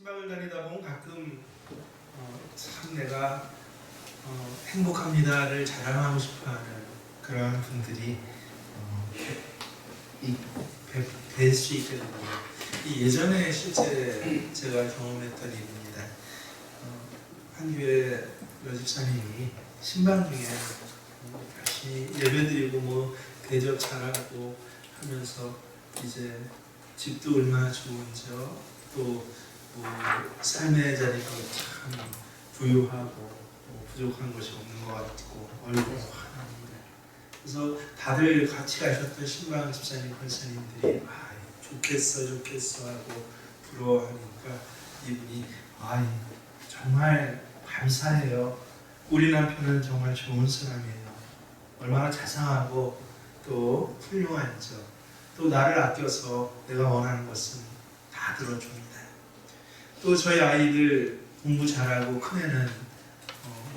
신방을 다니다 보면 가끔 참 내가 행복합니다를 자랑하고 싶어하는 그런 분들이 뵐 수 있게 됩니다. 이 예전에 실제 제가 경험했던 일입니다. 한 교회 여집사님이 신방 중에 열심히 예배드리고 뭐 대접 잘하고 하면서 이제 집도 얼마나 좋은지요. 또 뭐 삶의 자리가 참 부유하고 뭐 부족한 것이 없는 것 같고 얼굴이 환합니다. 그래서 다들 같이 가셨던 신방 집사님 권사님들이 좋겠어 하고 부러워하니까 이분이 정말 감사해요. 우리 남편은 정말 좋은 사람이에요. 얼마나 자상하고 또 훌륭한지요. 또 나를 아껴서 내가 원하는 것은 다 들어줍니다. 또 저희 아이들 공부 잘하고 큰애는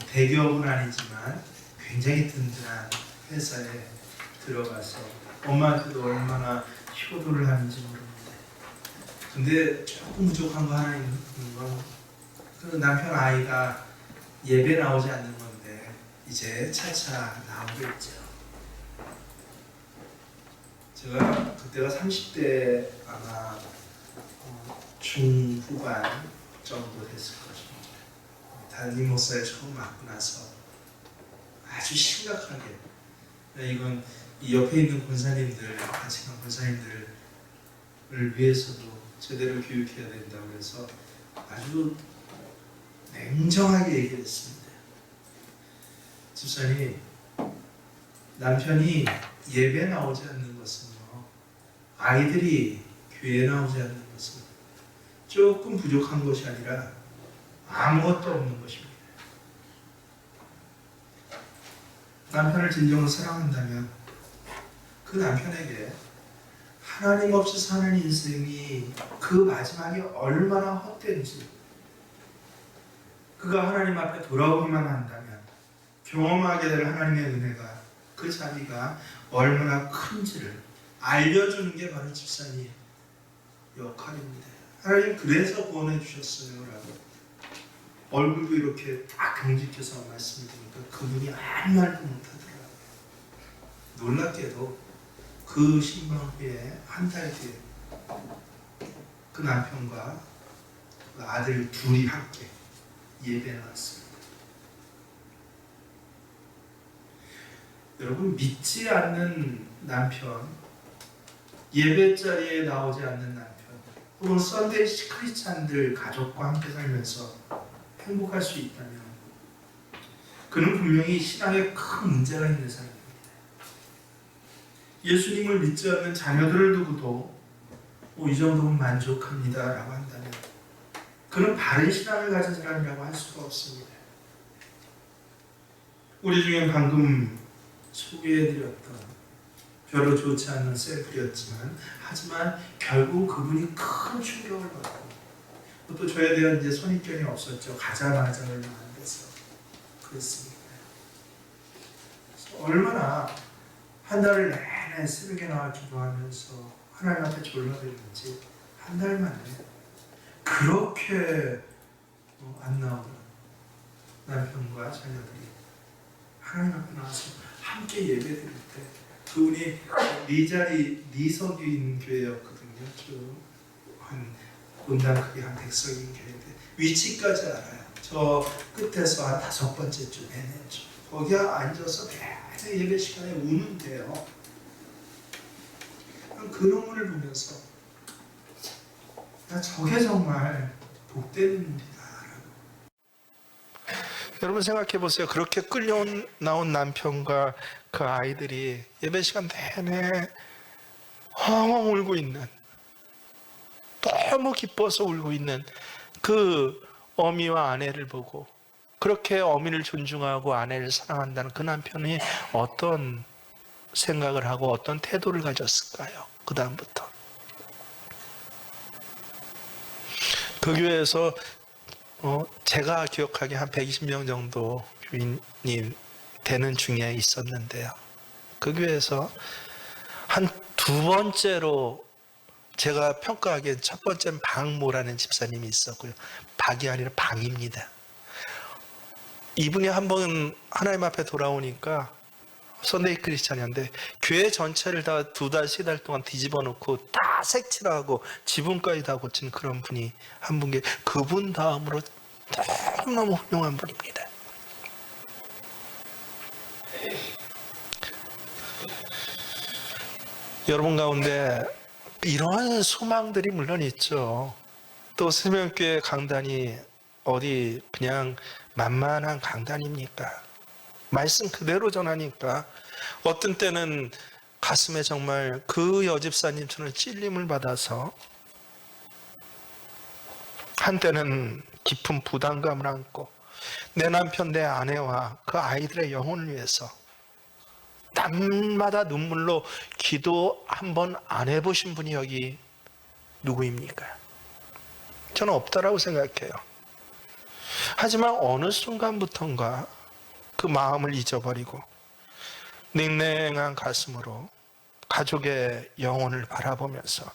대기업은 아니지만 굉장히 든든한 회사에 들어가서 엄마한테도 얼마나 효도를 하는지 모릅니다. 근데 조금 부족한 거 하나 있는 건 그 남편 아이가 예배 나오지 않는 건데 이제 차차 나오겠죠. 제가 그때가 30대 아마 중후반 정도 됐을 거죠. 담임 목사에 처음 맡고 나서 아주 심각하게 이건 이 옆에 있는 권사님들, 같이 간 권사님들을 위해서도 제대로 교육해야 된다고 해서 아주 냉정하게 얘기했습니다. 집사님, 남편이 예배 나오지 않는 것은요, 아이들이 교회 나오지 않는 것은 조금 부족한 것이 아니라 아무것도 없는 것입니다. 남편을 진정으로 사랑한다면 그 남편에게 하나님 없이 사는 인생이 그 마지막에 얼마나 헛된지, 그가 하나님 앞에 돌아오기만 한다면 경험하게 될 하나님의 은혜가, 그 자비가 얼마나 큰지를 알려주는 게 바로 집사님 역할입니다. 하나님 그래서 구원해 주셨어요 라고 얼굴도 이렇게 딱 경직해서 말씀드리니까 그분이 아무 말도 못하더라고요. 놀랍게도 그 신방 후에 한 달 뒤에 그 남편과 그 아들 둘이 함께 예배에 나왔습니다. 여러분, 믿지 않는 남편, 예배 자리에 나오지 않는 남편, 혹은 썬데이 크리스찬들 가족과 함께 살면서 행복할 수 있다면 그는 분명히 신앙에 큰 문제가 있는 사람입니다. 예수님을 믿지 않는 자녀들을 두고도 이 정도면 만족합니다 라고 한다면 그는 바른 신앙을 가진 사람이라고 할 수가 없습니다. 우리 중에 방금 소개해드렸던 별로 좋지 않은 셀프였지만, 하지만 결국 그분이 큰 충격을 받고 또 저에 대한 이제 선입견이 없었죠. 가자마자 얼마 안 돼서 그랬습니다. 그래서 얼마나 한 달을 내내 새벽에 나와 기도하면서 하나님 앞에 졸라댔는지 한 달 만에 그렇게 안 나오는 남편과 자녀들이 하나님 앞에 나와서 함께 예배드릴 때, 그분이 리석인 교회였거든요. 한 분당 크기 한 100석인 교회인데 위치까지 알아요. 저 끝에서 한 5번째쯤 해내죠. 거기 앉아서 매일 예배 시간에 우는데요. 그 논문을 보면서 저게 정말 복된 일이다. 여러분 생각해 보세요. 그렇게 끌려나온 남편과 그 아이들이 예배 시간 내내 엉엉 울고 있는, 너무 기뻐서 울고 있는 그 어미와 아내를 보고, 그렇게 어미를 존중하고 아내를 사랑한다는 그 남편이 어떤 생각을 하고 어떤 태도를 가졌을까요? 그 다음부터 그 교회에서 제가 기억하기에 한 120명 정도 교인이 되는 중에 있었는데요. 그 교회에서 한 두 번째로 제가 평가하기엔 첫 번째는 박모라는 집사님이 있었고요. 박이 아니라 방입니다. 이분이 한번 하나님 앞에 돌아오니까 선데이 크리스찬이었는데 교회 전체를 다 2달, 3달 동안 뒤집어 놓고 다 색칠하고 지붕까지 다 고친 그런 분이 한 분 그분 다음으로 너무너무 훌륭한 분입니다. 여러분 가운데 이러한 소망들이 물론 있죠. 또 새벽교회 강단이 어디 그냥 만만한 강단입니까? 말씀 그대로 전하니까 어떤 때는 가슴에 정말 그 여집사님처럼 찔림을 받아서 한때는 깊은 부담감을 안고 내 남편, 내 아내와 그 아이들의 영혼을 위해서 밤마다 눈물로 기도 한번 안 해보신 분이 여기 누구입니까? 저는 없다라고 생각해요. 하지만 어느 순간부턴가 그 마음을 잊어버리고 냉랭한 가슴으로 가족의 영혼을 바라보면서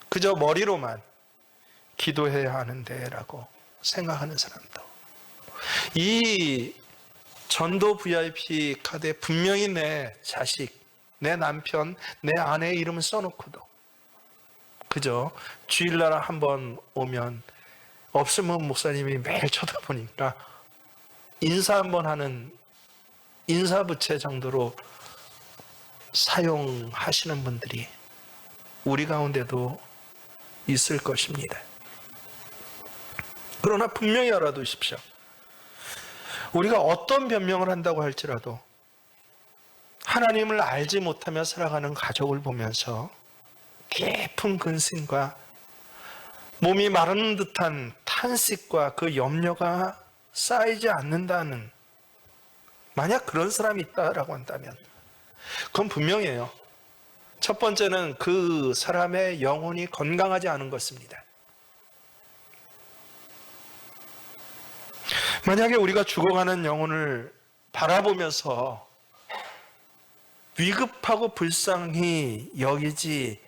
그저 머리로만 기도해야 하는데 라고 생각하는 사람도, 이 전도 VIP 카드에 분명히 내 자식, 내 남편, 내 아내의 이름을 써놓고도 그저 주일날 한번 오면 없으면 목사님이 매일 쳐다보니까 인사 한번 하는 인사부채 정도로 사용하시는 분들이 우리 가운데도 있을 것입니다. 그러나 분명히 알아두십시오. 우리가 어떤 변명을 한다고 할지라도 하나님을 알지 못하며 살아가는 가족을 보면서 깊은 근심과 몸이 마르는 듯한 탄식과 그 염려가 쌓이지 않는다는, 만약 그런 사람이 있다라고 한다면 그건 분명해요. 첫 번째는 그 사람의 영혼이 건강하지 않은 것입니다. 만약에 우리가 죽어가는 영혼을 바라보면서 위급하고 불쌍히 여기지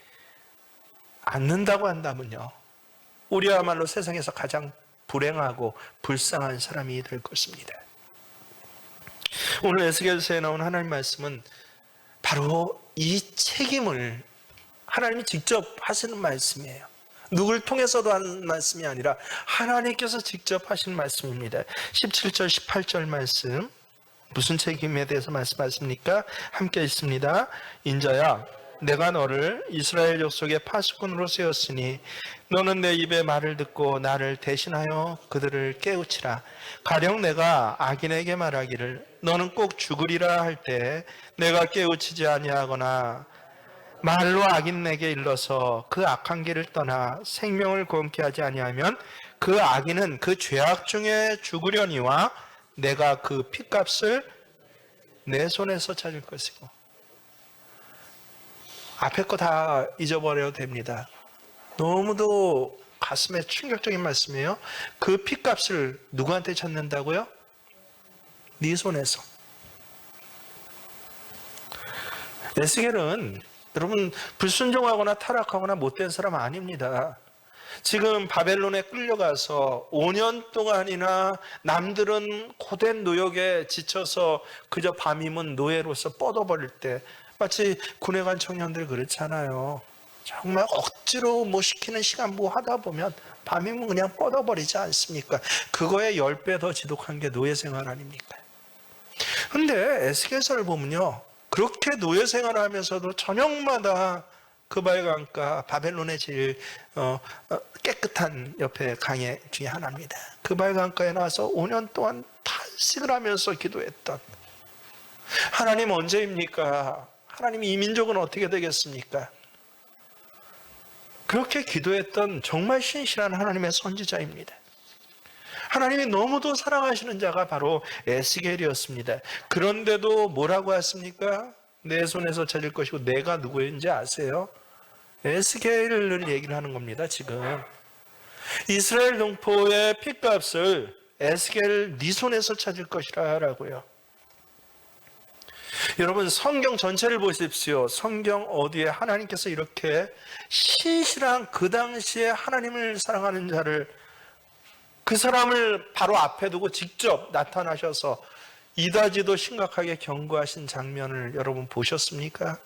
않는다고 한다면요, 우리야말로 세상에서 가장 불행하고 불쌍한 사람이 될 것입니다. 오늘 에스겔서에 나온 하나님 말씀은 바로 이 책임을 하나님이 직접 하시는 말씀이에요. 누굴 통해서도 하는 말씀이 아니라 하나님께서 직접 하신 말씀입니다. 17절 18절 말씀, 무슨 책임에 대해서 말씀하십니까? 함께 있습니다. 인자야, 내가 너를 이스라엘 족속의 파수꾼으로 세웠으니 너는 내 입의 말을 듣고 나를 대신하여 그들을 깨우치라. 가령 내가 악인에게 말하기를 너는 꼭 죽으리라 할 때 내가 깨우치지 아니하거나 말로 악인에게 일러서 그 악한 길을 떠나 생명을 구원케 하지 아니하면 그 악인은 그 죄악 중에 죽으려니와 내가 그 핏값을 내 손에서 찾을 것이고. 앞에 거 다 잊어버려도 됩니다. 너무도 가슴에 충격적인 말씀이에요. 그 핏값을 누구한테 찾는다고요? 네 손에서. 에스겔은 여러분 불순종하거나 타락하거나 못된 사람 아닙니다. 지금 바벨론에 끌려가서 5년 동안이나 남들은 고된 노역에 지쳐서 그저 밤이면 노예로서 뻗어버릴 때 마치 군에 간 청년들 그렇잖아요. 정말 억지로 뭐 시키는 시간 뭐 하다 보면 밤이면 그냥 뻗어버리지 않습니까? 그거에 10배 더 지독한 게 노예 생활 아닙니까? 근데 에스겔서를 보면요, 그렇게 노예 생활을 하면서도 저녁마다 그 바벨강가, 바벨론의 제일 깨끗한 옆에 강의 중에 하나입니다. 그 바벨강가에 나와서 5년 동안 탄식을 하면서 기도했던, 하나님 언제입니까? 하나님 이 민족은 어떻게 되겠습니까? 그렇게 기도했던 정말 신실한 하나님의 선지자입니다. 하나님이 너무도 사랑하시는 자가 바로 에스겔이었습니다. 그런데도 뭐라고 했습니까? 내 손에서 찾을 것이고 내가 누구인지 아세요? 에스겔을 얘기를 하는 겁니다. 지금 이스라엘 동포의 핏값을 에스겔 네 손에서 찾을 것이라 라고요. 여러분 성경 전체를 보십시오. 성경 어디에 하나님께서 이렇게 신실한 그 당시에 하나님을 사랑하는 자를, 그 사람을 바로 앞에 두고 직접 나타나셔서 이다지도 심각하게 경고하신 장면을 여러분 보셨습니까?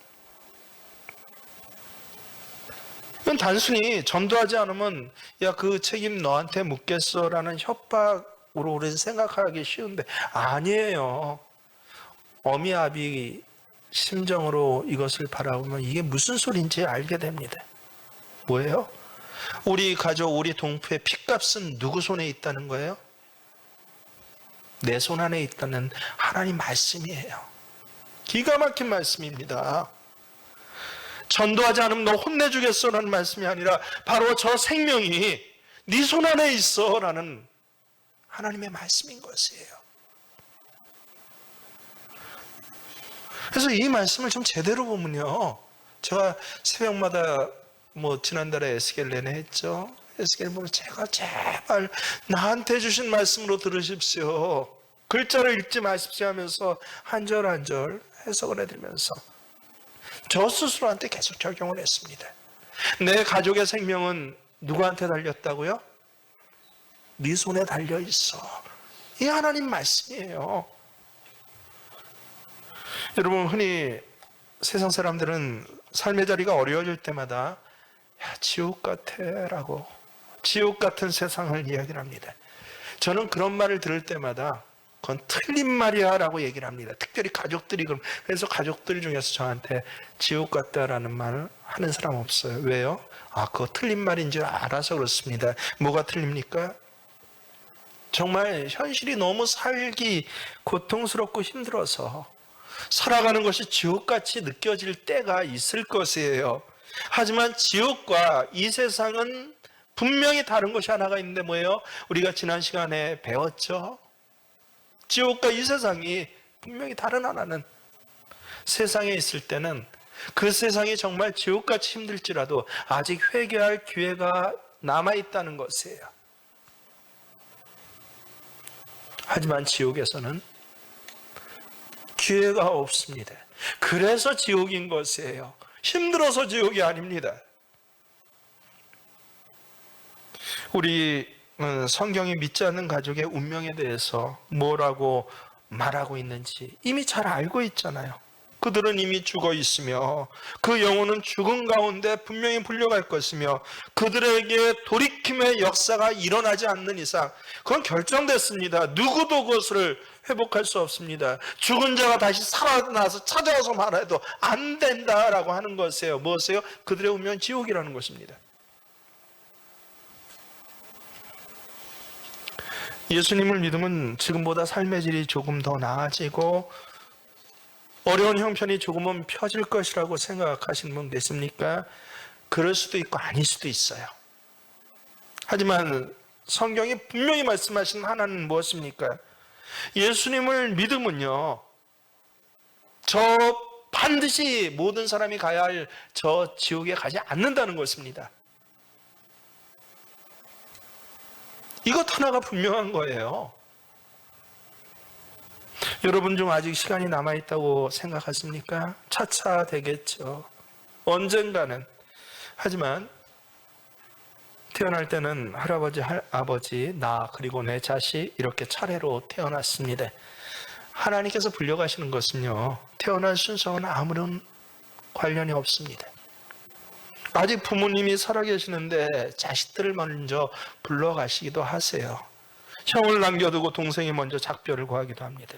이건 단순히 전도하지 않으면 야, 그 책임 너한테 묻겠어라는 협박으로 우리는 생각하기 쉬운데 아니에요. 어미아비 심정으로 이것을 바라보면 이게 무슨 소리인지 알게 됩니다. 뭐예요? 우리 가족, 우리 동포의 핏값은 누구 손에 있다는 거예요? 내 손 안에 있다는 하나님 말씀이에요. 기가 막힌 말씀입니다. 전도하지 않으면 너 혼내주겠어라는 말씀이 아니라 바로 저 생명이 네 손 안에 있어라는 하나님의 말씀인 것이에요. 그래서 이 말씀을 좀 제대로 보면요, 제가 새벽마다 지난달에 에스겔 내내 했죠. 에스겔 보면 제발 나한테 주신 말씀으로 들으십시오. 글자를 읽지 마십시오 하면서 한 절 한 절 해석을 해드리면서 저 스스로한테 계속 적용을 했습니다. 내 가족의 생명은 누구한테 달렸다고요? 네 손에 달려있어. 이 하나님 말씀이에요. 여러분, 흔히 세상 사람들은 삶의 자리가 어려워질 때마다 야, 지옥 같아 라고, 지옥 같은 세상을 이야기를 합니다. 저는 그런 말을 들을 때마다 그건 틀린 말이야 라고 얘기를 합니다. 특별히 가족들이 그래서 가족들 중에서 저한테 지옥 같다라는 말을 하는 사람 없어요. 왜요? 그거 틀린 말인 줄 알아서 그렇습니다. 뭐가 틀립니까? 정말 현실이 너무 살기 고통스럽고 힘들어서 살아가는 것이 지옥같이 느껴질 때가 있을 것이에요. 하지만 지옥과 이 세상은 분명히 다른 것이 하나가 있는데 뭐예요? 우리가 지난 시간에 배웠죠? 지옥과 이 세상이 분명히 다른 하나는, 세상에 있을 때는 그 세상이 정말 지옥같이 힘들지라도 아직 회개할 기회가 남아있다는 것이에요. 하지만 지옥에서는 기회가 없습니다. 그래서 지옥인 것이에요. 힘들어서 지옥이 아닙니다. 우리 성경이 믿지 않는 가족의 운명에 대해서 뭐라고 말하고 있는지 이미 잘 알고 있잖아요. 그들은 이미 죽어 있으며 그 영혼은 죽음 가운데 분명히 불려갈 것이며 그들에게 돌이킴의 역사가 일어나지 않는 이상 그건 결정됐습니다. 누구도 그것을 회복할 수 없습니다. 죽은 자가 다시 살아나서 찾아와서 말해도 안 된다라고 하는 것이에요. 무엇이에요? 그들의 운명은 지옥이라는 것입니다. 예수님을 믿으면 지금보다 삶의 질이 조금 더 나아지고 어려운 형편이 조금은 펴질 것이라고 생각하시는 분 계십니까? 그럴 수도 있고 아닐 수도 있어요. 하지만 성경이 분명히 말씀하신 하나는 무엇입니까? 예수님을 믿으면요, 저 반드시 모든 사람이 가야 할 저 지옥에 가지 않는다는 것입니다. 이것 하나가 분명한 거예요. 여러분 중 아직 시간이 남아있다고 생각하십니까? 차차 되겠죠. 언젠가는. 하지만 태어날 때는 할아버지, 아버지, 나 그리고 내 자식 이렇게 차례로 태어났습니다. 하나님께서 불려가시는 것은요, 태어날 순서와는 아무런 관련이 없습니다. 아직 부모님이 살아계시는데 자식들을 먼저 불러가시기도 하세요. 형을 남겨두고 동생이 먼저 작별을 구하기도 합니다.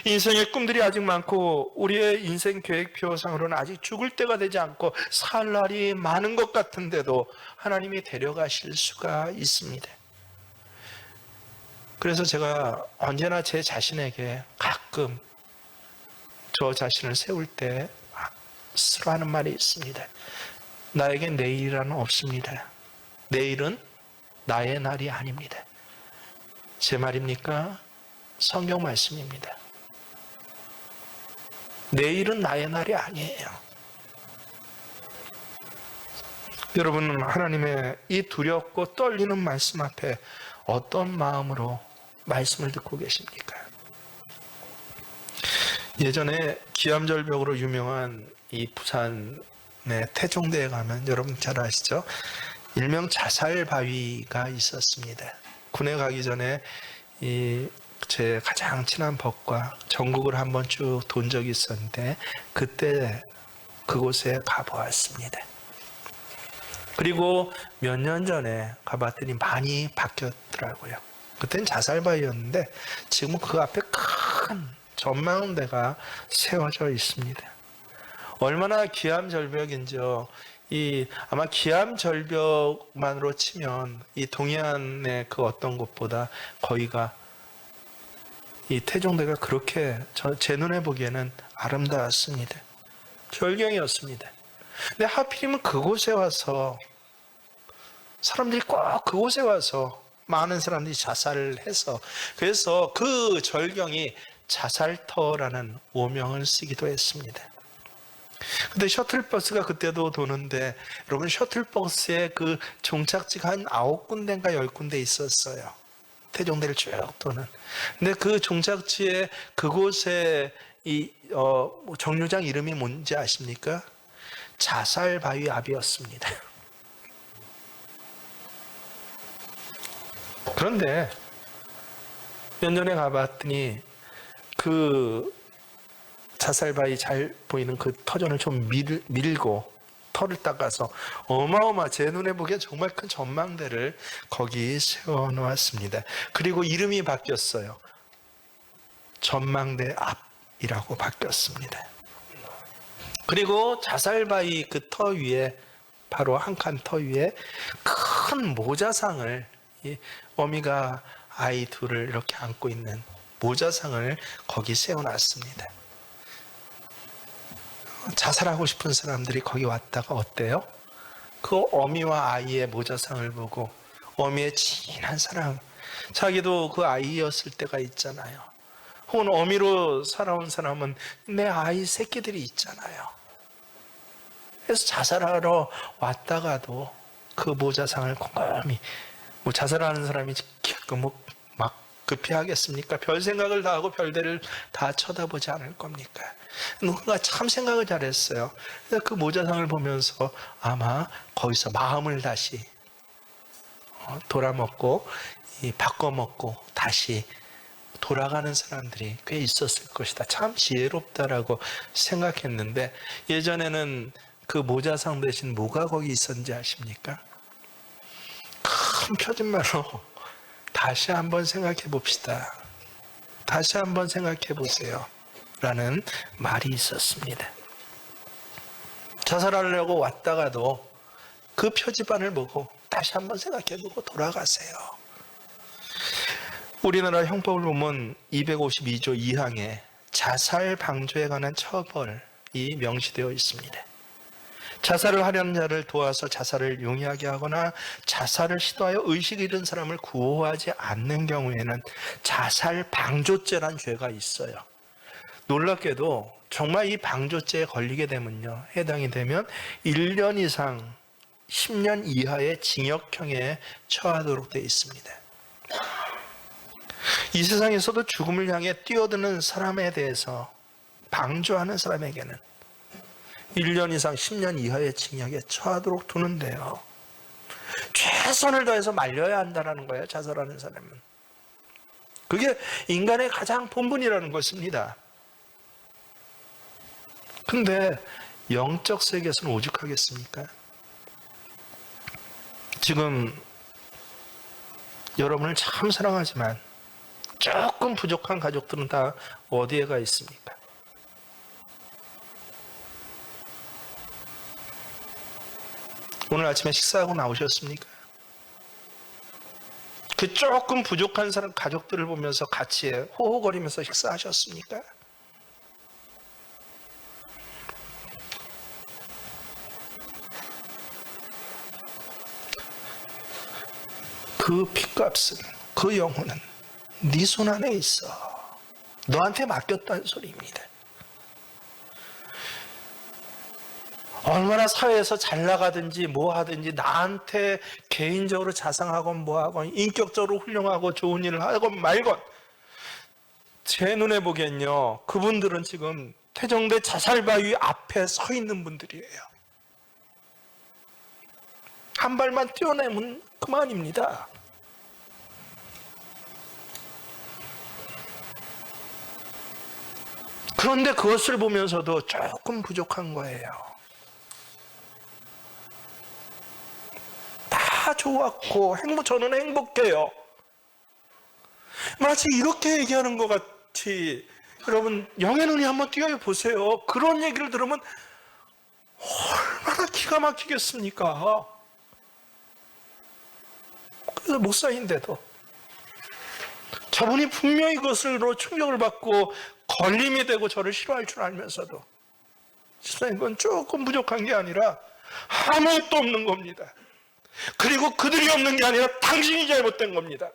인생의 꿈들이 아직 많고 우리의 인생 계획표상으로는 아직 죽을 때가 되지 않고 살 날이 많은 것 같은데도 하나님이 데려가실 수가 있습니다. 그래서 제가 언제나 제 자신에게 가끔 저 자신을 세울 때 스스로 하는 말이 있습니다. 나에겐 내일이라는 없습니다. 내일은 나의 날이 아닙니다. 제 말입니까? 성경 말씀입니다. 내일은 나의 날이 아니에요. 여러분은 하나님의 이 두렵고 떨리는 말씀 앞에 어떤 마음으로 말씀을 듣고 계십니까? 예전에 기암절벽으로 유명한 이 부산의 태종대에 가면 여러분 잘 아시죠? 일명 자살바위가 있었습니다. 군에 가기 전에 제 가장 친한 법과 전국을 한번 쭉 돈 적이 있었는데 그때 그곳에 가보았습니다. 그리고 몇 년 전에 가봤더니 많이 바뀌었더라고요. 그때는 자살바위였는데 지금은 그 앞에 큰 전망대가 세워져 있습니다. 얼마나 기암절벽인지요. 아마 기암절벽만으로 치면 이 동해안의 그 어떤 곳보다 거기가 이 태종대가 그렇게 제 눈에 보기에는 아름다웠습니다. 절경이었습니다. 근데 하필이면 그곳에 와서 사람들이 꼭 그곳에 와서 많은 사람들이 자살을 해서 그래서 그 절경이 자살터라는 오명을 쓰기도 했습니다. 근데 셔틀버스가 그때도 도는데 여러분 셔틀버스에 그 종착지가 한 9군데인가 10군데 있었어요. 태종대를 쭉 도는. 근데 그 종착지에 그곳에 정류장 이름이 뭔지 아십니까? 자살바위 앞이었습니다. 그런데 몇 년에 가봤더니 그 자살바위 잘 보이는 그 터전을 좀 밀고 털을 닦아서 제 눈에 보기에 정말 큰 전망대를 거기 세워놓았습니다. 그리고 이름이 바뀌었어요. 전망대 앞이라고 바뀌었습니다. 그리고 자살바위 그 터 위에 바로 한 칸 터 위에 큰 모자상을 어미가 아이 둘을 이렇게 안고 있는 모자상을 거기 세워놨습니다. 자살하고 싶은 사람들이 거기 왔다가 어때요? 그 어미와 아이의 모자상을 보고 어미의 진한 사랑, 자기도 그 아이였을 때가 있잖아요. 혹은 어미로 살아온 사람은 내 아이 새끼들이 있잖아요. 그래서 자살하러 왔다가도 그 모자상을 꼼꼼히 자살하는 사람이 막 급히 하겠습니까? 별 생각을 다 하고 별들을 다 쳐다보지 않을 겁니까? 누군가 참 생각을 잘했어요. 그래서 그 모자상을 보면서 아마 거기서 마음을 다시 돌아먹고 바꿔먹고 다시 돌아가는 사람들이 꽤 있었을 것이다. 참 지혜롭다라고 생각했는데 예전에는 그 모자상 대신 뭐가 거기 있었는지 아십니까? 큰 표준말로 다시 한번 생각해 봅시다. 다시 한번 생각해 보세요. 라는 말이 있었습니다. 자살하려고 왔다가도 그 표지판을 보고 다시 한번 생각해 보고 돌아가세요. 우리나라 형법을 보면 252조 2항에 자살 방조에 관한 처벌이 명시되어 있습니다. 자살을 하려는 자를 도와서 자살을 용이하게 하거나 자살을 시도하여 의식 잃은 사람을 구호하지 않는 경우에는 자살 방조죄란 죄가 있어요. 놀랍게도 정말 이 방조죄에 걸리게 되면요, 해당이 되면 1년 이상 10년 이하의 징역형에 처하도록 되어 있습니다. 이 세상에서도 죽음을 향해 뛰어드는 사람에 대해서 방조하는 사람에게는 1년 이상 10년 이하의 징역에 처하도록 두는데요, 최선을 다해서 말려야 한다는 거예요. 자살하는 사람은. 그게 인간의 가장 본분이라는 것입니다. 근데 영적 세계에서는 오죽하겠습니까? 지금 여러분을 참 사랑하지만 조금 부족한 가족들은 다 어디에 가 있습니까? 오늘 아침에 식사하고 나오셨습니까? 그 조금 부족한 사람 가족들을 보면서 같이 호호거리면서 식사하셨습니까? 그 핏값은, 그 영혼은 네 손 안에 있어. 너한테 맡겼다는 소리입니다. 얼마나 사회에서 잘 나가든지 뭐 하든지 나한테 개인적으로 자상하건 뭐 하건 인격적으로 훌륭하고 좋은 일을 하건 말건 제 눈에 보기엔요, 그분들은 지금 태종대 자살바위 앞에 서 있는 분들이에요. 한 발만 뛰어내면 그만입니다. 그런데 그것을 보면서도 조금 부족한 거예요. 다 좋았고 저는 행복해요. 마치 이렇게 얘기하는 것 같이, 여러분 영의 눈이 한번 띄어보세요. 그런 얘기를 들으면 얼마나 기가 막히겠습니까? 그래서 목사인데도 저분이 분명히 그것으로 충격을 받고 걸림이 되고 저를 싫어할 줄 알면서도, 실상 그건 조금 부족한 게 아니라 아무것도 없는 겁니다. 그리고 그들이 없는 게 아니라 당신이 잘못된 겁니다.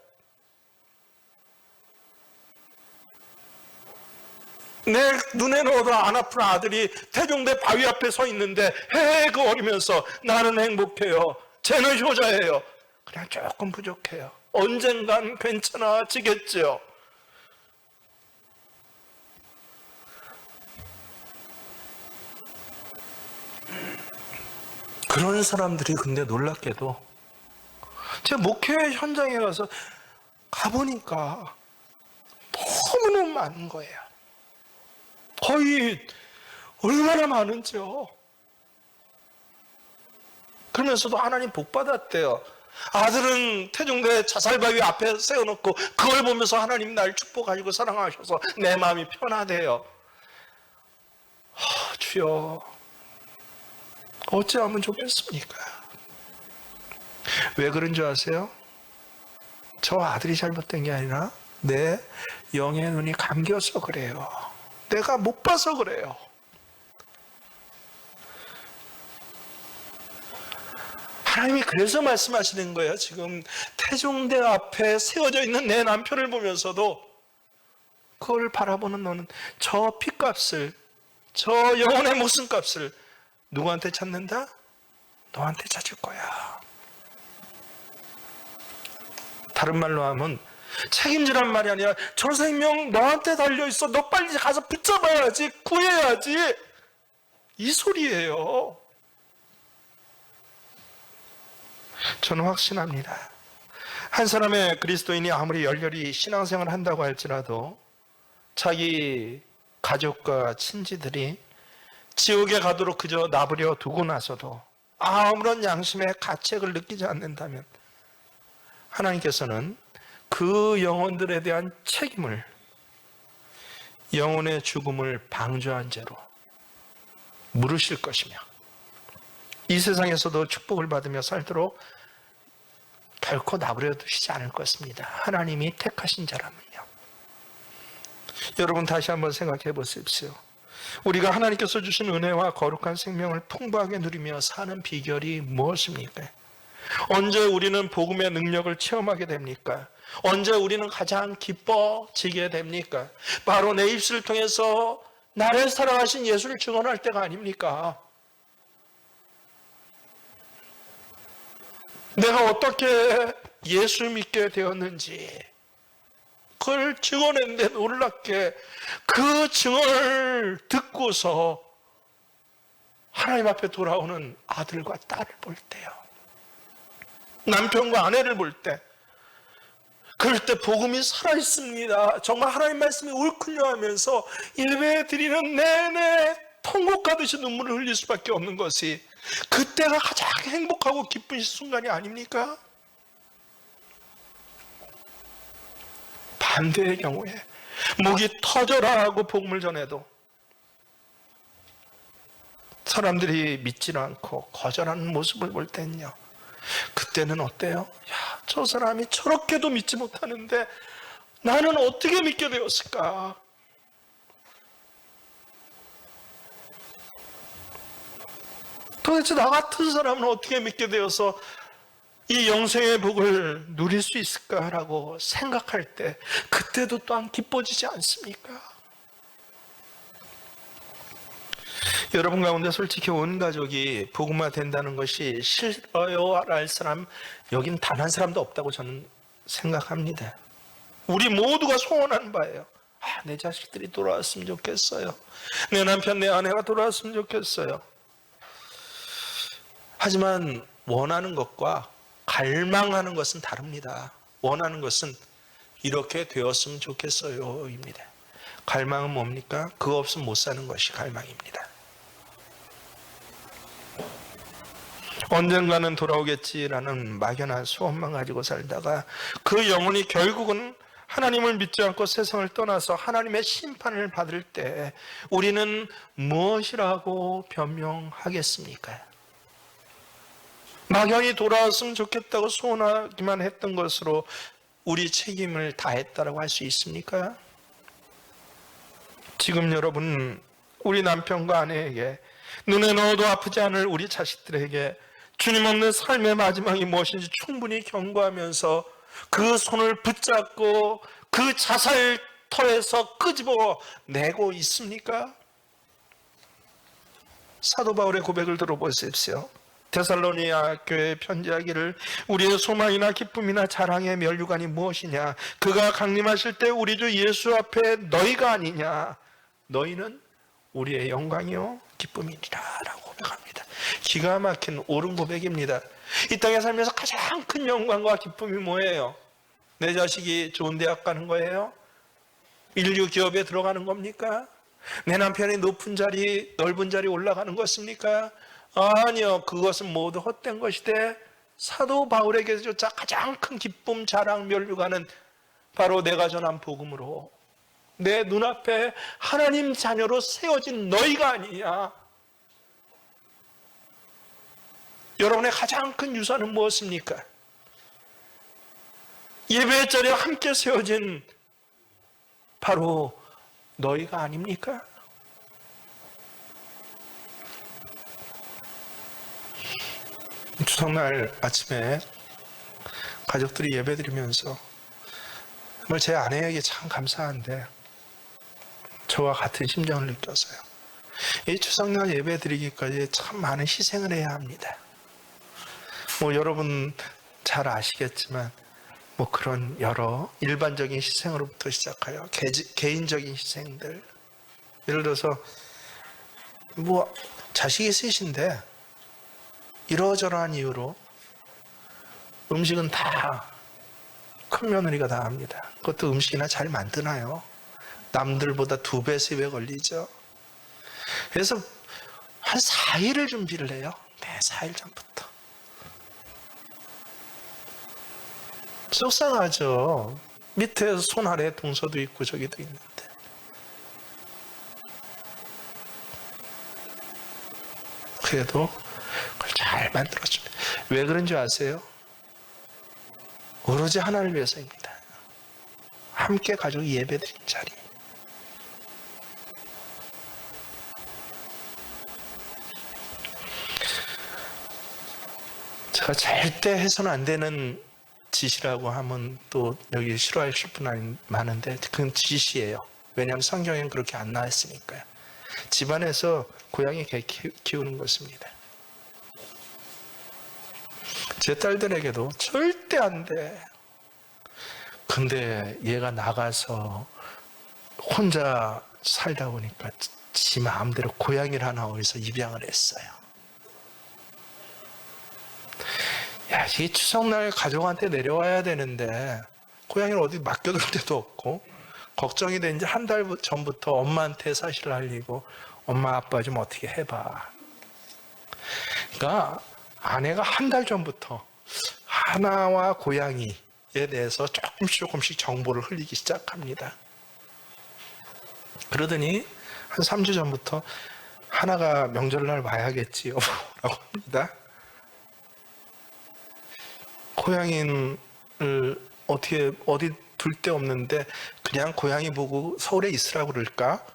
내 눈에 넣어도 안 아픈 아들이 태종대 바위 앞에 서 있는데 헤헤거리면서 나는 행복해요, 쟤는 효자예요. 그냥 조금 부족해요. 언젠간 괜찮아지겠죠. 그런 사람들이 근데 놀랍게도 제가 목회 현장에 가보니까 너무너무 많은 거예요. 거의 얼마나 많은지요. 그러면서도 하나님 복 받았대요. 아들은 태종대 자살바위 앞에 세워놓고 그걸 보면서 하나님 날 축복하시고 사랑하셔서 내 마음이 편하대요. 주여, 어찌하면 좋겠습니까? 왜 그런 줄 아세요? 저 아들이 잘못된 게 아니라 내 영의 눈이 감겨서 그래요. 내가 못 봐서 그래요. 하나님이 그래서 말씀하시는 거예요. 지금 태종대 앞에 세워져 있는 내 남편을 보면서도 그걸 바라보는 너는 저 피값을, 저 영혼의 목숨값을 누구한테 찾는다? 너한테 찾을 거야. 다른 말로 하면 책임지란 말이 아니라 저 생명 너한테 달려있어, 너 빨리 가서 붙잡아야지, 구해야지, 이 소리예요. 저는 확신합니다. 한 사람의 그리스도인이 아무리 열렬히 신앙생활을 한다고 할지라도 자기 가족과 친지들이 지옥에 가도록 그저 놔버려 두고 나서도 아무런 양심의 가책을 느끼지 않는다면 하나님께서는 그 영혼들에 대한 책임을 영혼의 죽음을 방조한 죄로 물으실 것이며 이 세상에서도 축복을 받으며 살도록 결코 놔버려 두시지 않을 것입니다. 하나님이 택하신 자라면요. 여러분 다시 한번 생각해 보십시오. 우리가 하나님께서 주신 은혜와 거룩한 생명을 풍부하게 누리며 사는 비결이 무엇입니까? 언제 우리는 복음의 능력을 체험하게 됩니까? 언제 우리는 가장 기뻐지게 됩니까? 바로 내 입술을 통해서 나를 사랑하신 예수를 증언할 때가 아닙니까? 내가 어떻게 예수 믿게 되었는지 그걸 증언했는데 놀랍게 그 증언을 듣고서 하나님 앞에 돌아오는 아들과 딸을 볼 때요, 남편과 아내를 볼 때, 그럴 때 복음이 살아있습니다. 정말 하나님 말씀이 옳군요 하면서 예배 드리는 내내 통곡하듯이 눈물을 흘릴 수밖에 없는 것이 그때가 가장 행복하고 기쁜 순간이 아닙니까? 반대의 경우에 목이 터져라 하고 복음을 전해도 사람들이 믿지 않고 거절하는 모습을 볼 때는요, 그때는 어때요? 야, 저 사람이 저렇게도 믿지 못하는데 나는 어떻게 믿게 되었을까? 도대체 나 같은 사람은 어떻게 믿게 되어서 이 영생의 복을 누릴 수 있을까라고 생각할 때 그때도 또한 기뻐지지 않습니까? 여러분 가운데 솔직히 온 가족이 복음화 된다는 것이 싫어요 할 사람 여긴 단 한 사람도 없다고 저는 생각합니다. 우리 모두가 소원하는 바예요. 내 자식들이 돌아왔으면 좋겠어요. 내 남편, 내 아내가 돌아왔으면 좋겠어요. 하지만 원하는 것과 갈망하는 것은 다릅니다. 원하는 것은 이렇게 되었으면 좋겠어요 입니다. 갈망은 뭡니까? 그거 없으면 못 사는 것이 갈망입니다. 언젠가는 돌아오겠지라는 막연한 소원만 가지고 살다가 그 영혼이 결국은 하나님을 믿지 않고 세상을 떠나서 하나님의 심판을 받을 때 우리는 무엇이라고 변명하겠습니까? 막연히 돌아왔으면 좋겠다고 소원하기만 했던 것으로 우리 책임을 다했다고 할 수 있습니까? 지금 여러분, 우리 남편과 아내에게, 눈에 넣어도 아프지 않을 우리 자식들에게 주님 없는 삶의 마지막이 무엇인지 충분히 경고하면서 그 손을 붙잡고 그 자살터에서 끄집어 내고 있습니까? 사도 바울의 고백을 들어보십시오. 데살로니가 교회에 편지하기를 우리의 소망이나 기쁨이나 자랑의 면류관이 무엇이냐? 그가 강림하실 때 우리 주 예수 앞에 너희가 아니냐? 너희는 우리의 영광이요 기쁨이니라 라고 고백합니다. 기가 막힌 옳은 고백입니다. 이 땅에 살면서 가장 큰 영광과 기쁨이 뭐예요? 내 자식이 좋은 대학 가는 거예요? 인류 기업에 들어가는 겁니까? 내 남편이 높은 자리, 넓은 자리 올라가는 것입니까? 아니요, 그것은 모두 헛된 것이되 사도 바울에게조차 가장 큰 기쁨, 자랑, 면류관은 바로 내가 전한 복음으로 내 눈앞에 하나님 자녀로 세워진 너희가 아니냐. 여러분의 가장 큰 유산은 무엇입니까? 예배의 자리에 함께 세워진 바로 너희가 아닙니까? 추석날 아침에 가족들이 예배드리면서 정말 제 아내에게 참 감사한데 저와 같은 심정을 느꼈어요. 이 추석날 예배드리기까지 참 많은 희생을 해야 합니다. 여러분 잘 아시겠지만 그런 여러 일반적인 희생으로부터 시작하여 개인적인 희생들, 예를 들어서 자식이 셋인데 이러저러한 이유로 음식은 다 큰 며느리가 다 합니다. 그것도 음식이나 잘 만드나요? 남들보다 2배, 3배 걸리죠. 그래서 한 4일을 준비를 해요. 네, 4일 전부터. 속상하죠. 밑에 손 아래 동서도 있고 저기도 있는데. 그래도 그걸 잘 만들어줍니다. 왜 그런지 아세요? 오로지 하나님을 위해서입니다. 함께 가족이 예배드린 자리. 제가 절대 해서는 안 되는 짓이라고 하면 또 여기 싫어하실 분 많은데 그건 짓이에요. 왜냐하면 성경에는 그렇게 안 나왔으니까요. 집안에서 고양이 개 키우는 것입니다. 제 딸들에게도 절대 안 돼. 근데 얘가 나가서 혼자 살다 보니까 지 마음대로 고양이를 하나 어디서 입양을 했어요. 야, 이 추석날 가족한테 내려와야 되는데 고양이를 어디 맡겨둘 데도 없고 걱정이 된 지 한 달 전부터 엄마한테 사실을 알리고 엄마 아빠 좀 어떻게 해봐. 그러니까 아내가 한 달 전부터 하나와 고양이에 대해서 조금씩 정보를 흘리기 시작합니다. 그러더니 한 3주 전부터 하나가 명절날 와야겠지요 라고 합니다. 고양이를 어디 둘 데 없는데 그냥 고양이 보고 서울에 있으라고 그럴까?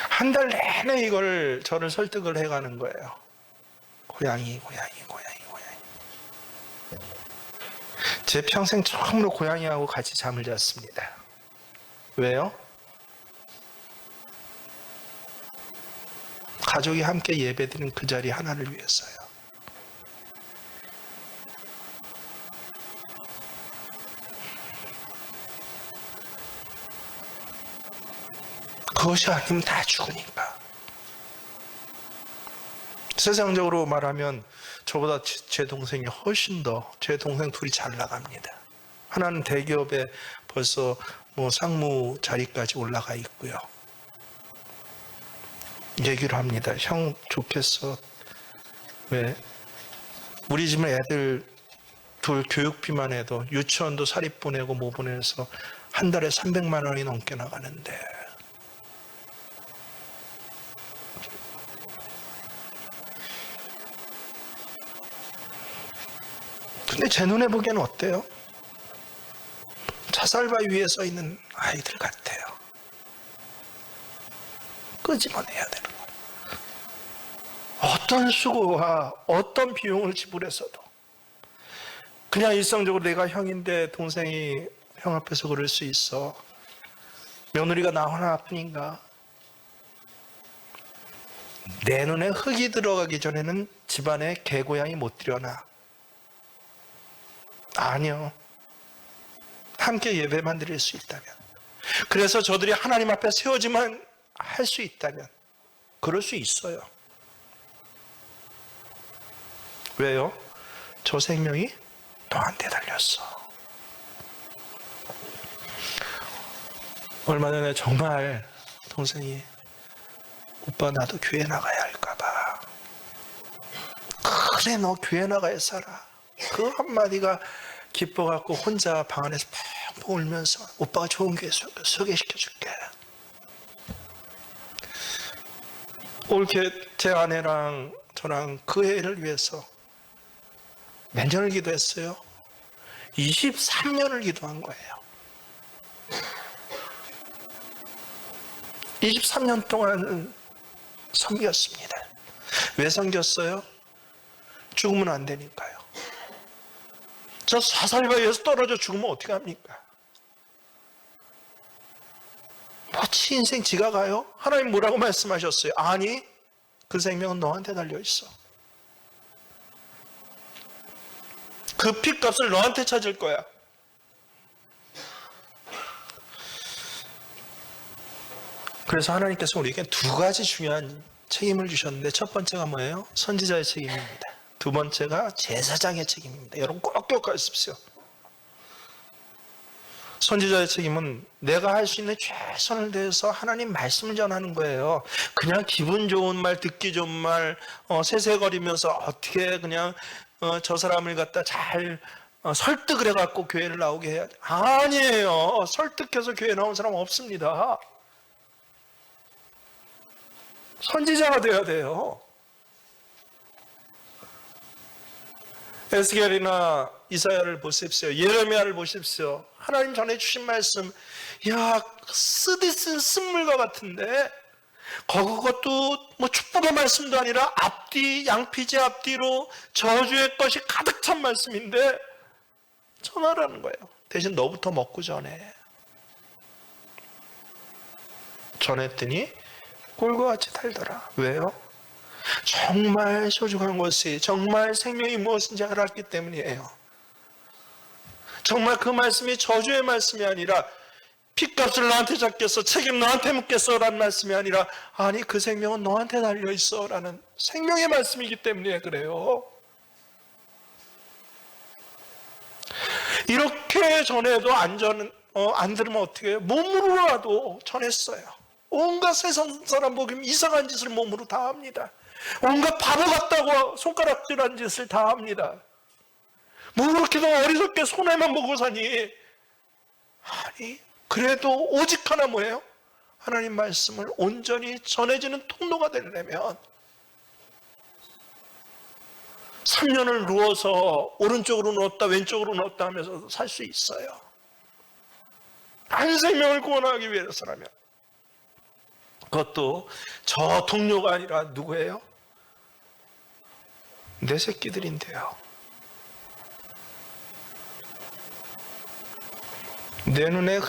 한 달 내내 이걸 저를 설득을 해가는 거예요. 고양이. 제 평생 처음으로 고양이하고 같이 잠을 잤습니다. 왜요? 가족이 함께 예배드리는 그 자리 하나를 위해서요. 그것이 아니면 다 죽으니까. 세상적으로 말하면 저보다 제 동생이 훨씬 더, 제 동생 둘이 잘 나갑니다. 하나는 대기업에 벌써 상무 자리까지 올라가 있고요. 얘기를 합니다. 형 좋겠어. 왜? 우리 집은 애들 둘 교육비만 해도 유치원도 사립 보내고 뭐 보내서 한 달에 300만 원이 넘게 나가는데, 근데 제 눈에 보기에는 어때요? 자살바 위에 서 있는 아이들 같아요. 끄집어내야 되는 거예요. 어떤 수고와 어떤 비용을 지불해서도. 그냥 일상적으로 내가 형인데 동생이 형 앞에서 그럴 수 있어. 며느리가 나 하나뿐인가? 내 눈에 흙이 들어가기 전에는 집안에 개고양이 못 들여놔. 아니요. 함께 예배만 드릴 수 있다면, 그래서 저들이 하나님 앞에 세워지만 할 수 있다면 그럴 수 있어요. 왜요? 저 생명이 너한테 달렸어. 얼마 전에 정말 동생이 오빠 나도 교회 나가야 할까봐. 그래 너 교회 나가야 살아. 그 한마디가 기뻐갖고 혼자 방 안에서 펑펑 울면서 오빠가 좋은 교회 소개시켜줄게. 올게 제 아내랑 저랑 그 애를 위해서 몇 년을 기도했어요? 23년을 기도한 거예요. 23년 동안 섬겼습니다. 왜 섬겼어요? 죽으면 안 되니까요. 저 사살바위에서 떨어져 죽으면 어떻게 합니까? 지 인생 지가 가요? 하나님 뭐라고 말씀하셨어요? 아니, 그 생명은 너한테 달려있어. 그 핏값을 너한테 찾을 거야. 그래서 하나님께서 우리에게 두 가지 중요한 책임을 주셨는데, 첫 번째가 뭐예요? 선지자의 책임입니다. 두 번째가 제사장의 책임입니다. 여러분 꼭 기억하십시오. 선지자의 책임은 내가 할 수 있는 최선을 다해서 하나님 말씀을 전하는 거예요. 그냥 기분 좋은 말, 듣기 좋은 말, 세세거리면서 어떻게 그냥 저 사람을 갖다 잘 설득을 해갖고 교회를 나오게 해야 돼. 아니에요. 설득해서 교회 나온 사람 없습니다. 선지자가 돼야 돼요. 에스겔이나 이사야를 보십시오. 예레미야를 보십시오. 하나님 전해주신 말씀, 야, 쓰디 쓴 쓴물과 같은데, 그것도 축복의 말씀도 아니라 앞뒤, 양피지 앞뒤로 저주의 것이 가득 찬 말씀인데 전하라는 거예요. 대신 너부터 먹고 전해. 전했더니 꿀과 같이 달더라. 왜요? 정말 소중한 것이, 정말 생명이 무엇인지 알았기 때문이에요. 정말 그 말씀이 저주의 말씀이 아니라 핏값을 너한테 잡겠어, 책임 너한테 묻겠어 라는 말씀이 아니라, 아니 그 생명은 너한테 달려있어 라는 생명의 말씀이기 때문에 그래요. 이렇게 전해도 안 들으면 어떻게 해요? 몸으로라도 전했어요. 온갖 세상 사람 보기면 이상한 짓을 몸으로 다 합니다. 온갖 바보 같다고 손가락질한 짓을 다 합니다. 뭐 그렇게 어리석게 손해만 보고 사니. 아니 그래도 오직 하나 뭐예요? 하나님 말씀을 온전히 전해지는 통로가 되려면 3년을 누워서 오른쪽으로 누웠다 왼쪽으로 누웠다 하면서 살 수 있어요. 한 생명을 구원하기 위해서라면. 그것도 저 동료가 아니라 누구예요? 내 새끼들인데요. 내 눈에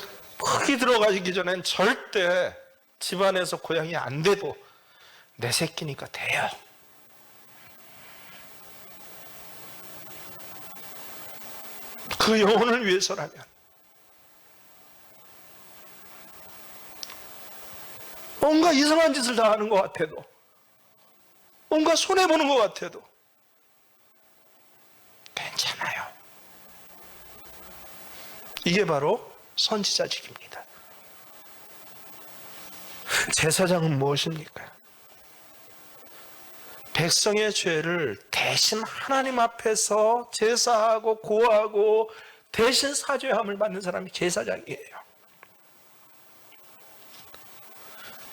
흙이 들어가기 전엔 절대 집안에서 고향이 안 돼도 내 새끼니까 돼요. 그 영혼을 위해서라면. 뭔가 이상한 짓을 다 하는 것 같아도, 뭔가 손해보는 것 같아도 괜찮아요. 이게 바로 선지자직입니다. 제사장은 무엇입니까? 백성의 죄를 대신 하나님 앞에서 제사하고 고하고 대신 사죄함을 받는 사람이 제사장이에요.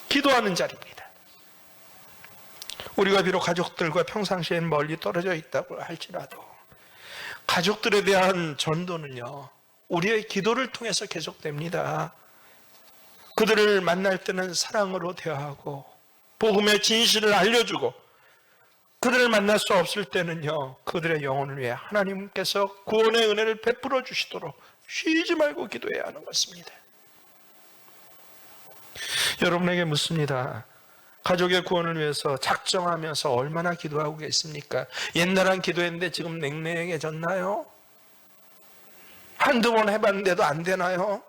기도하는 자리입니다. 우리가 비록 가족들과 평상시엔 멀리 떨어져 있다고 할지라도 가족들에 대한 전도는요, 우리의 기도를 통해서 계속됩니다. 그들을 만날 때는 사랑으로 대하고 복음의 진실을 알려주고, 그들을 만날 수 없을 때는요, 그들의 영혼을 위해 하나님께서 구원의 은혜를 베풀어 주시도록 쉬지 말고 기도해야 하는 것입니다. 여러분에게 묻습니다. 가족의 구원을 위해서 작정하면서 얼마나 기도하고 계십니까? 옛날엔 기도했는데 지금 냉랭해졌나요? 한두 번 해봤는데도 안 되나요?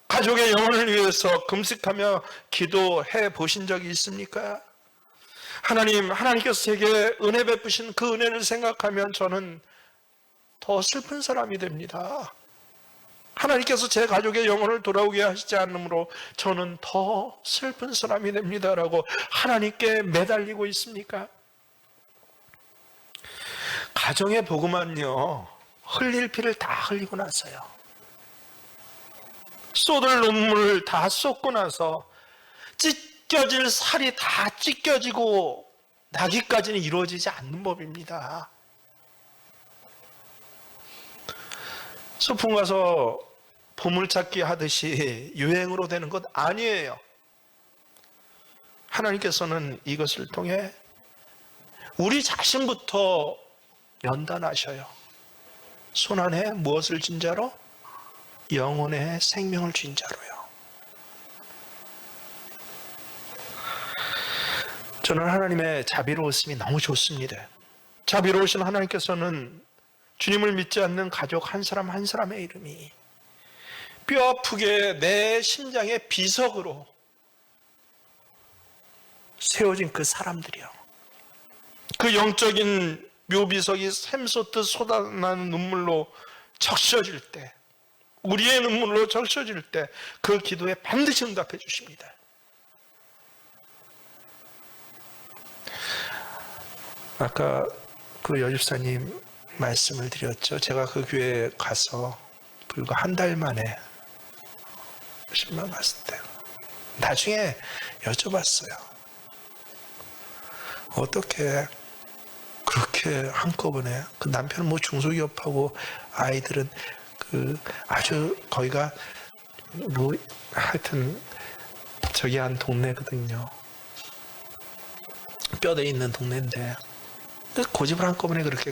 가족의 영혼을 위해서 금식하며 기도해 보신 적이 있습니까? 하나님께서 제게 은혜 베푸신 그 은혜를 생각하면 저는 더 슬픈 사람이 됩니다. 하나님께서 제 가족의 영혼을 돌아오게 하시지 않으므로 저는 더 슬픈 사람이 됩니다라고 하나님께 매달리고 있습니까? 가정의 복음은요, 흘릴 피를 다 흘리고 나서요, 쏟을 눈물을 다 쏟고 나서 찢겨질 살이 다 찢겨지고 나기까지는 이루어지지 않는 법입니다. 소풍 가서 보물찾기 하듯이 유행으로 되는 것 아니에요. 하나님께서는 이것을 통해 우리 자신부터 연단하셔요. 손안에 무엇을 쥔 자로? 영혼의 생명을 쥔 자로요. 저는 하나님의 자비로우심이 너무 좋습니다. 자비로우신 하나님께서는 주님을 믿지 않는 가족 한 사람 한 사람의 이름이 뼈아프게 내 심장의 비석으로 세워진 그 사람들이요, 그 영적인 묘비석이 샘솟듯 쏟아나는 눈물로 적셔질 때, 우리의 눈물로 적셔질 때 그 기도에 반드시 응답해 주십니다. 아까 그 여집사님 말씀을 드렸죠. 제가 그 교회에 가서 불과 한 달 만에 신방 갔을 때 나중에 여쭤봤어요. 어떻게 그렇게 한꺼번에, 그 남편은 뭐 중소기업하고 아이들은 그 아주 거기가 뭐 하여튼 저기 한 동네거든요. 뼈대 있는 동네인데 고집을 한꺼번에 그렇게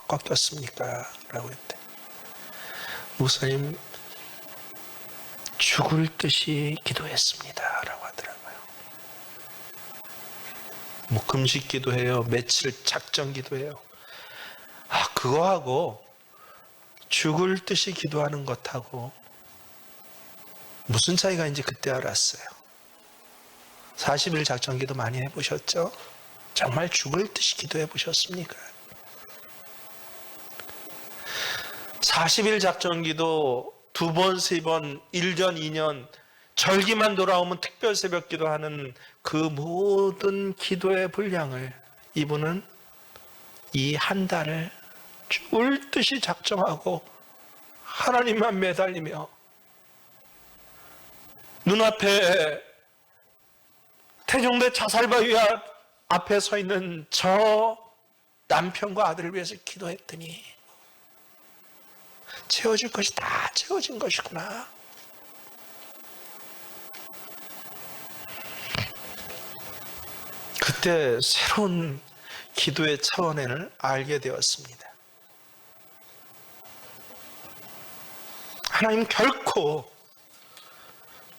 꺾였습니까? 라고 했대. 목사님, 죽을 듯이 기도했습니다. 라고 하더라고요. 뭐 금식 기도해요, 며칠 작정 기도해요. 그거하고 죽을 듯이 기도하는 것하고 무슨 차이가 있는지 그때 알았어요. 40일 작정 기도 많이 해보셨죠? 정말 죽을 듯이 기도해 보셨습니까? 40일 작정 기도 2번, 3번, 1년, 2년 절기만 돌아오면 특별 새벽 기도하는 그 모든 기도의 분량을 이분은 이 한 달을 죽을 듯이 작정하고 하나님만 매달리며 눈앞에 태종대 자살바위 앞에 서 있는 저 남편과 아들을 위해서 기도했더니 채워질 것이 다 채워진 것이구나. 그때 새로운 기도의 차원을 알게 되었습니다. 하나님 결코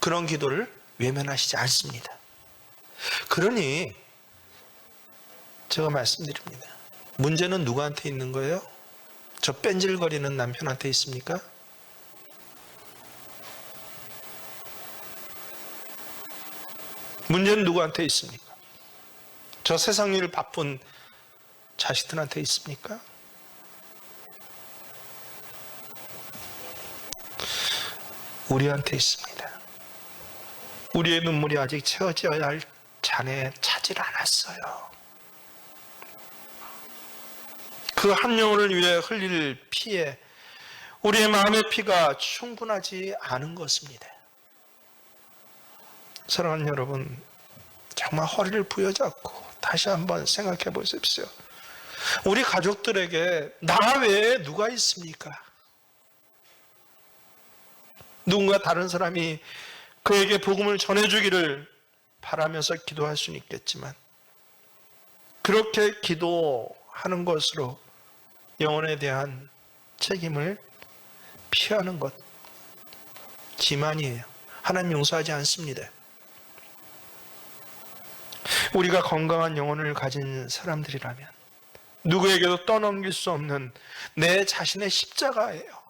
그런 기도를 외면하시지 않습니다. 그러니 제가 말씀드립니다. 문제는 누구한테 있는 거예요? 저 뺀질거리는 남편한테 있습니까? 문제는 누구한테 있습니까? 저 세상 일 바쁜 자식들한테 있습니까? 우리한테 있습니다. 우리의 눈물이 아직 채워져야 할 잔에 차질 않았어요. 그 한 영혼을 위해 흘릴 피에 우리의 마음의 피가 충분하지 않은 것입니다. 사랑하는 여러분, 정말 허리를 부여잡고 다시 한번 생각해 보십시오. 우리 가족들에게 나 외에 누가 있습니까? 누군가 다른 사람이 그에게 복음을 전해주기를 바라면서 기도할 수는 있겠지만, 그렇게 기도하는 것으로 영혼에 대한 책임을 피하는 것, 기만이에요. 하나님 용서하지 않습니다. 우리가 건강한 영혼을 가진 사람들이라면 누구에게도 떠넘길 수 없는 내 자신의 십자가예요.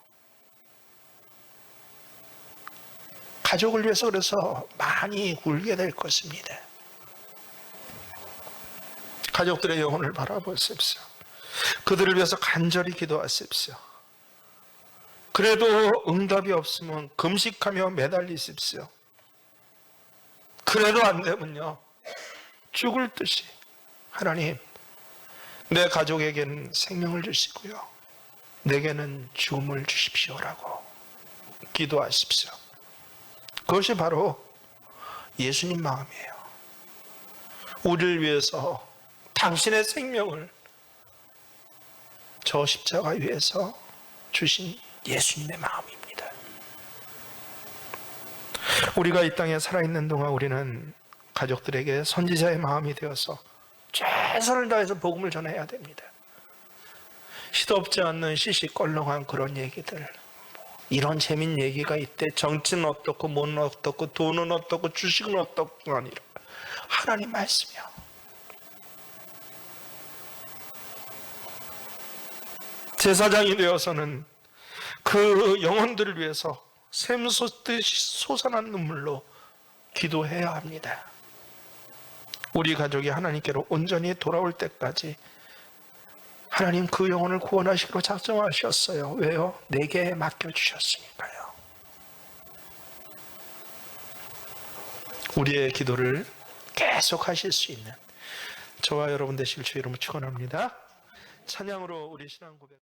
가족을 위해서 그래서 많이 울게 될 것입니다. 가족들의 영혼을 바라보십시오. 그들을 위해서 간절히 기도하십시오. 그래도 응답이 없으면 금식하며 매달리십시오. 그래도 안 되면요, 죽을 듯이 하나님, 내 가족에게는 생명을 주시고요, 내게는 죽음을 주십시오라고 기도하십시오. 그것이 바로 예수님 마음이에요. 우리를 위해서 당신의 생명을 저 십자가 위에서 주신 예수님의 마음입니다. 우리가 이 땅에 살아있는 동안 우리는 가족들에게 선지자의 마음이 되어서 최선을 다해서 복음을 전해야 됩니다. 시덥지 않는 시시껄렁한 그런 얘기들, 이런 재밌는 얘기가 있대. 정치는 어떻고 뭐는 어떻고 돈은 어떻고 주식은 어떻고 아니라 하나님 말씀이요. 제사장이 되어서는 그 영혼들을 위해서 샘솟듯이 솟아난 눈물로 기도해야 합니다. 우리 가족이 하나님께로 온전히 돌아올 때까지 하나님 그 영혼을 구원하시기로 작정하셨어요. 왜요? 내게 맡겨주셨으니까요. 우리의 기도를 계속 하실 수 있는 저와 여러분 되실 주의 이름으로 축원합니다. 찬양으로 우리 신앙 고백